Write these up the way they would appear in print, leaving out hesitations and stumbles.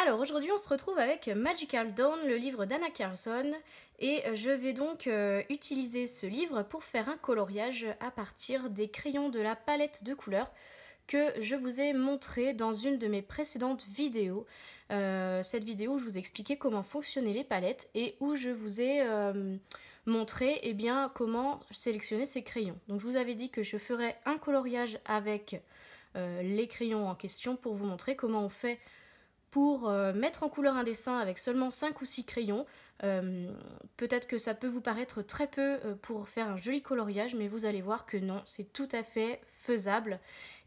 Alors aujourd'hui on se retrouve avec Magical Dawn, le livre d'Anna Carlson, et je vais donc utiliser ce livre pour faire un coloriage à partir des crayons de la palette de couleurs que je vous ai montré dans une de mes précédentes vidéos. Cette vidéo où je vous expliquais comment fonctionnaient les palettes et où je vous ai montré comment sélectionner ces crayons. Donc je vous avais dit que je ferais un coloriage avec les crayons en question pour vous montrer comment on fait pour mettre en couleur un dessin avec seulement 5 ou 6 crayons. Peut-être que ça peut vous paraître très peu pour faire un joli coloriage, mais vous allez voir que non, c'est tout à fait faisable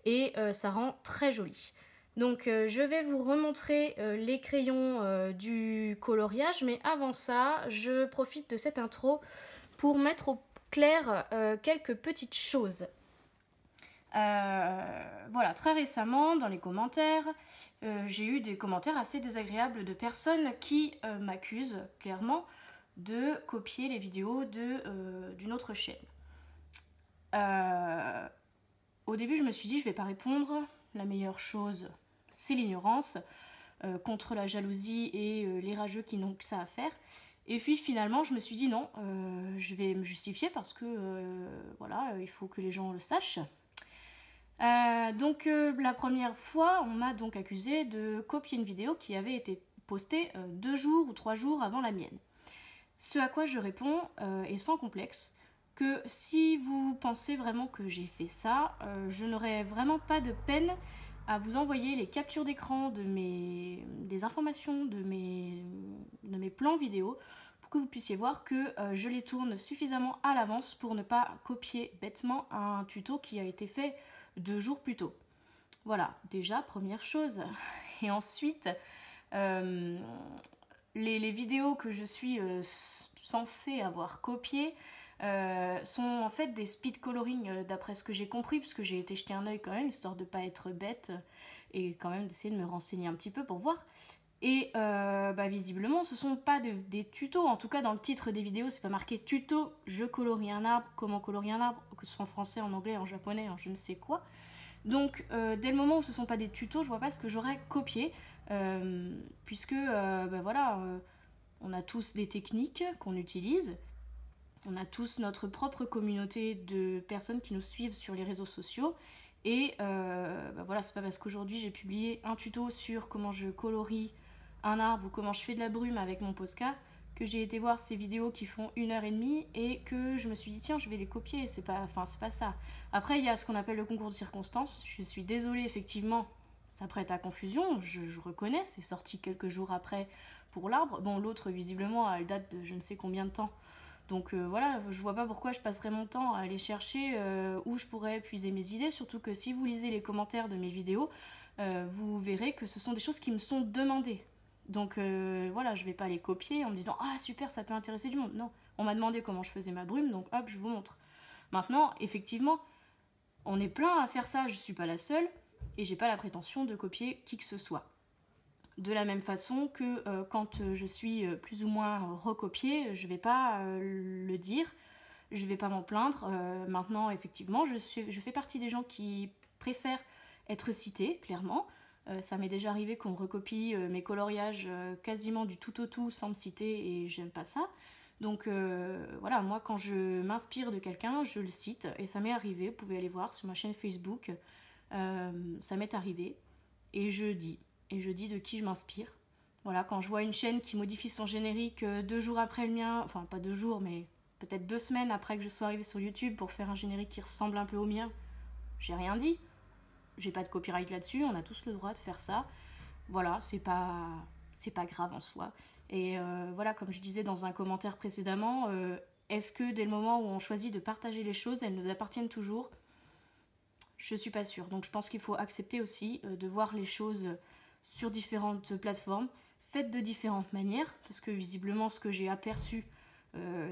et ça rend très joli. Donc je vais vous remontrer les crayons du coloriage, mais avant ça, je profite de cette intro pour mettre au clair quelques petites choses. Voilà, très récemment dans les commentaires, j'ai eu des commentaires assez désagréables de personnes qui m'accusent clairement de copier les vidéos d'une autre chaîne. Au début je me suis dit je vais pas répondre, la meilleure chose c'est l'ignorance contre la jalousie et les rageux qui n'ont que ça à faire. Et puis finalement je me suis dit non, je vais me justifier parce que voilà, il faut que les gens le sachent. La première fois, on m'a donc accusé de copier une vidéo qui avait été postée 2 jours ou 3 jours avant la mienne. Ce à quoi je réponds, et sans complexe, que si vous pensez vraiment que j'ai fait ça, je n'aurais vraiment pas de peine à vous envoyer les captures d'écran des informations de mes plans vidéo pour que vous puissiez voir que je les tourne suffisamment à l'avance pour ne pas copier bêtement un tuto qui a été fait 2 jours plus tôt. Voilà, déjà, première chose. Et ensuite, les vidéos que je suis censée avoir copiées sont en fait des speed coloring d'après ce que j'ai compris, puisque j'ai été jeter un œil quand même, histoire de ne pas être bête et quand même d'essayer de me renseigner un petit peu pour voir. Et visiblement ce sont pas des tutos, en tout cas dans le titre des vidéos c'est pas marqué tuto je colorie un arbre, comment colorier un arbre, que ce soit en français, en anglais, en japonais, en je ne sais quoi. Donc dès le moment où ce sont pas des tutos, je vois pas ce que j'aurais copié, puisque on a tous des techniques qu'on utilise, on a tous notre propre communauté de personnes qui nous suivent sur les réseaux sociaux. Et c'est pas parce qu'aujourd'hui j'ai publié un tuto sur comment je colorie un arbre ou comment je fais de la brume avec mon Posca que j'ai été voir ces vidéos qui font 1h30 et que je me suis dit tiens je vais les copier, c'est pas ça. Après il y a ce qu'on appelle le concours de circonstances, je suis désolée effectivement, ça prête à confusion, je reconnais, c'est sorti quelques jours après pour l'arbre, bon l'autre visiblement elle date de je ne sais combien de temps. Donc je vois pas pourquoi je passerais mon temps à aller chercher où je pourrais puiser mes idées, surtout que si vous lisez les commentaires de mes vidéos, vous verrez que ce sont des choses qui me sont demandées. Donc je vais pas les copier en me disant « Ah super, ça peut intéresser du monde ». Non, on m'a demandé comment je faisais ma brume, donc hop, je vous montre. Maintenant, effectivement, on est plein à faire ça, je suis pas la seule, et j'ai pas la prétention de copier qui que ce soit. De la même façon que quand je suis plus ou moins recopiée, je vais pas le dire, je vais pas m'en plaindre. Maintenant, effectivement, je fais partie des gens qui préfèrent être cités, clairement. Ça m'est déjà arrivé qu'on recopie mes coloriages quasiment du tout au tout sans me citer et j'aime pas ça. Donc moi quand je m'inspire de quelqu'un, je le cite et ça m'est arrivé, vous pouvez aller voir sur ma chaîne Facebook, ça m'est arrivé et je dis de qui je m'inspire. Voilà, quand je vois une chaîne qui modifie son générique 2 jours après le mien, enfin pas 2 jours mais peut-être 2 semaines après que je sois arrivée sur YouTube pour faire un générique qui ressemble un peu au mien, j'ai rien dit. J'ai pas de copyright là-dessus, on a tous le droit de faire ça. Voilà, c'est pas grave en soi. Et comme je disais dans un commentaire précédemment, est-ce que dès le moment où on choisit de partager les choses, elles nous appartiennent toujours ? Je suis pas sûre. Donc je pense qu'il faut accepter aussi de voir les choses sur différentes plateformes, faites de différentes manières, parce que visiblement ce que j'ai aperçu,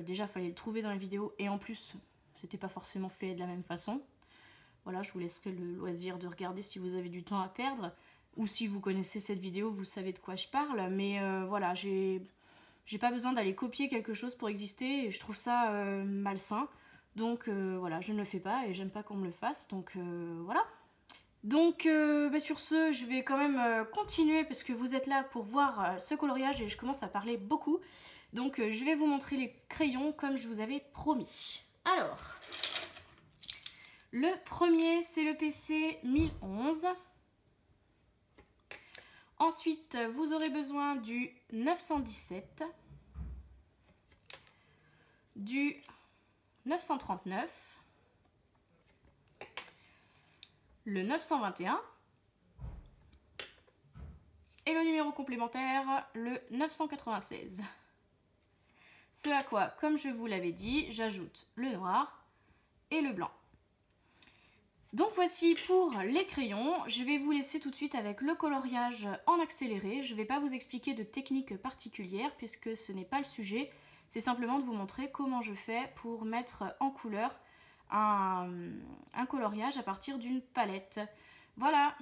déjà il fallait le trouver dans la vidéo, et en plus c'était pas forcément fait de la même façon. Voilà, je vous laisserai le loisir de regarder si vous avez du temps à perdre, ou si vous connaissez cette vidéo, vous savez de quoi je parle, mais j'ai pas besoin d'aller copier quelque chose pour exister, et je trouve ça malsain, donc je ne le fais pas, et j'aime pas qu'on me le fasse, donc voilà. Donc sur ce, je vais quand même continuer parce que vous êtes là pour voir ce coloriage et je commence à parler beaucoup. Donc je vais vous montrer les crayons comme je vous avais promis. Alors, le premier c'est le PC 1011. Ensuite, vous aurez besoin du 917, du 939, le 921 et le numéro complémentaire, le 996. Ce à quoi, comme je vous l'avais dit, j'ajoute le noir et le blanc. Donc voici pour les crayons. Je vais vous laisser tout de suite avec le coloriage en accéléré. Je ne vais pas vous expliquer de technique particulière puisque ce n'est pas le sujet. C'est simplement de vous montrer comment je fais pour mettre en couleur un coloriage à partir d'une palette. Voilà!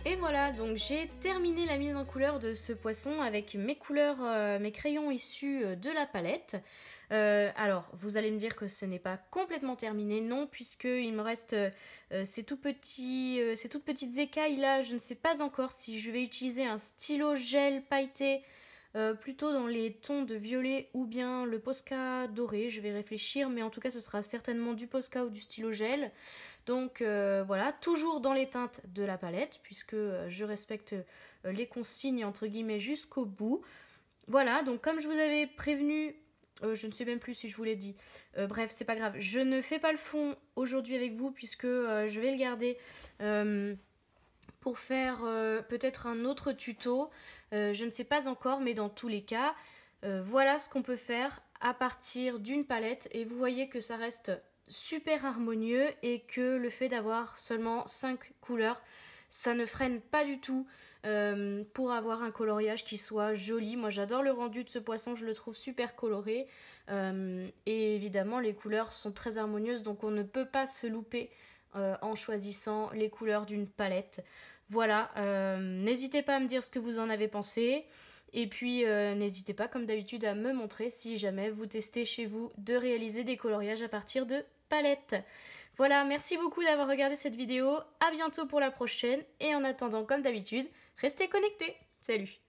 Et voilà, donc j'ai terminé la mise en couleur de ce poisson avec mes couleurs, mes crayons issus de la palette. Alors, vous allez me dire que ce n'est pas complètement terminé, non, puisqu'il me reste ces toutes petites écailles là. Je ne sais pas encore si je vais utiliser un stylo gel pailleté plutôt dans les tons de violet ou bien le Posca doré. Je vais réfléchir, mais en tout cas ce sera certainement du Posca ou du stylo gel. Donc voilà, toujours dans les teintes de la palette, puisque je respecte les consignes entre guillemets jusqu'au bout. Voilà, donc comme je vous avais prévenu, je ne sais même plus si je vous l'ai dit, bref, c'est pas grave, je ne fais pas le fond aujourd'hui avec vous, puisque je vais le garder pour faire peut-être un autre tuto, je ne sais pas encore, mais dans tous les cas, voilà ce qu'on peut faire à partir d'une palette, et vous voyez que ça reste super harmonieux et que le fait d'avoir seulement 5 couleurs, ça ne freine pas du tout pour avoir un coloriage qui soit joli. Moi j'adore le rendu de ce poisson, je le trouve super coloré et évidemment les couleurs sont très harmonieuses, donc on ne peut pas se louper en choisissant les couleurs d'une palette. Voilà, n'hésitez pas à me dire ce que vous en avez pensé. Et puis n'hésitez pas comme d'habitude à me montrer si jamais vous testez chez vous de réaliser des coloriages à partir de palettes. Voilà, merci beaucoup d'avoir regardé cette vidéo, à bientôt pour la prochaine et en attendant comme d'habitude, restez connectés. Salut!